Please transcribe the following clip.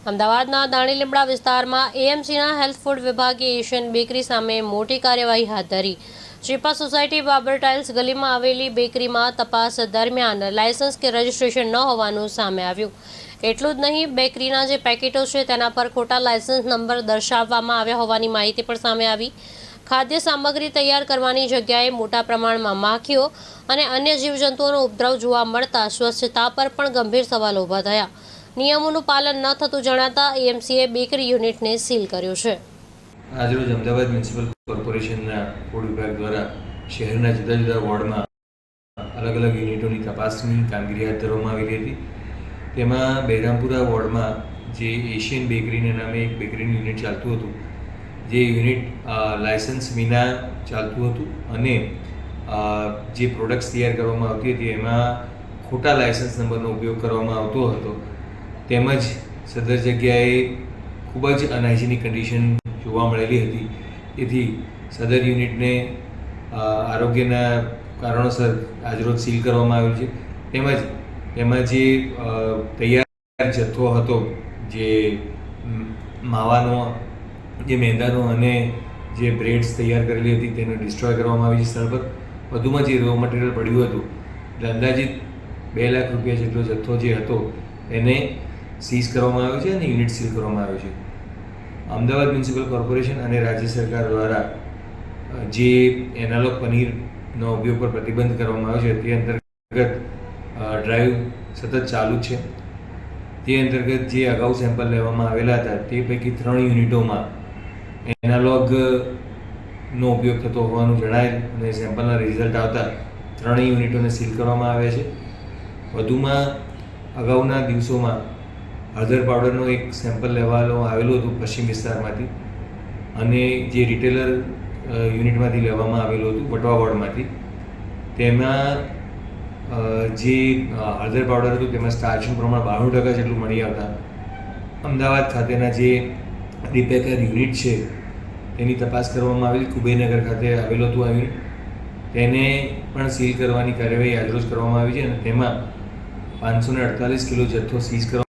અમદાવાદના દાણીલીમડા વિસ્તારમાં એએમસીના health food વિભાગે એશિયન બેકરી સામે મોટી કાર્યવાહી હાથ ધરી। ચીપા સોસાયટી બાબર ટાઇલ્સ ગલીમાં આવેલી બેકરીમાં તપાસ દરમિયાન લાયસન્સ કે રજિસ્ટ્રેશન ન હોવાનું સામે આવ્યું। એટલું જ નહીં, બેકરીના જે પેકેટો છે તેના પર ખોટા લાયસન્સ નંબર દર્શાવવામાં આવ્યા હોવાની માહિતી પણ સામે આવી। ખાદ્ય સામગ્રી તૈયાર કરવાની જગ્યાએ મોટા પ્રમાણમાં માખીઓ અને અન્ય જીવજંતુઓનો ઉપદ્રવ જોવા મળતા સ્વચ્છતા પર પણ ગંભીર સવાલો ઊભા થયા। નિયમોનું પાલન ન થતું જણાતા એએમસીએ બેકરી યુનિટને સીલ કર્યો છે। આજરોજ અમદાવાદ મ્યુનિસિપલ કોર્પોરેશનના ફૂડ વિભાગ દ્વારા શહેરના જુદા જુદા વોર્ડમાં અલગ અલગ યુનિટોની તપાસની કામગીરી હાથ ધરવામાં આવેલી હતી। તેમાં બહેરામપુરા વોર્ડમાં જે એશિયન બેકરીના નામે એક બેકરીનું યુનિટ ચાલતું હતું, જે યુનિટ લાયસન્સ વિના ચાલતું હતું અને જે પ્રોડક્ટ્સ તૈયાર કરવામાં આવતી હતી એમાં ખોટા લાયસન્સ નંબરનો ઉપયોગ કરવામાં આવતો હતો, તેમજ સદર જગ્યાએ ખૂબ જ અનહાઇજેનિક કન્ડિશન જોવા મળેલી હતી। તેથી સદર યુનિટને આરોગ્યના કારણોસર આજરોજ સીલ કરવામાં આવ્યું છે। તેમજ એમાં જે તૈયાર જથ્થો હતો, જે માવાનો, જે મેંદાનો અને જે બ્રેડ્સ તૈયાર કરેલી હતી તેને ડિસ્ટ્રોય કરવામાં આવી છે સ્થળ પર। વધુમાં જે રો મટીરિયલ પડ્યું હતું એટલે અંદાજિત 2 લાખ રૂપિયા જેટલો જથ્થો જે હતો એને સીઝ કરવામાં આવ્યો છે અને યુનિટ સીલ કરવામાં આવ્યો છે। અમદાવાદ મ્યુનિસિપલ કોર્પોરેશન અને રાજ્ય સરકાર દ્વારા જે એનાલોગ પનીરનો ઉપયોગ પર પ્રતિબંધ કરવામાં આવ્યો છે તે અંતર્ગત ડ્રાઈવ સતત ચાલુ છે। તે અંતર્ગત જે અગાઉ સેમ્પલ લેવામાં આવેલા હતા તે પૈકી 3 યુનિટોમાં એનાલોગનો ઉપયોગ થતો હોવાનું જણાયેલ અને સેમ્પલના રિઝલ્ટ આવતા 3 યુનિટોને સીલ કરવામાં આવ્યા છે। વધુમાં અગાઉના દિવસોમાં હળદર પાવડરનો એક સેમ્પલ લેવામાં આવેલું હતું પશ્ચિમ વિસ્તારમાંથી, અને જે રિટેલર યુનિટમાંથી લેવામાં આવેલું હતું વટવા વોર્ડમાંથી। તેમાં જે હળદર પાવડર હતું તેમાં સ્ટાર્ચનું પ્રમાણ 92% જેટલું મળી આવતા અમદાવાદ ખાતેના જે રિપેકર યુનિટ છે તેની તપાસ કરવામાં આવેલી। કુબેરનગર ખાતે આવેલું હતું આ યુનિટ, તેને પણ સીલ કરવાની કાર્યવાહી આજરોજ કરવામાં આવી છે અને તેમાં 548 કિલો જથ્થો સીઝ કરવામાં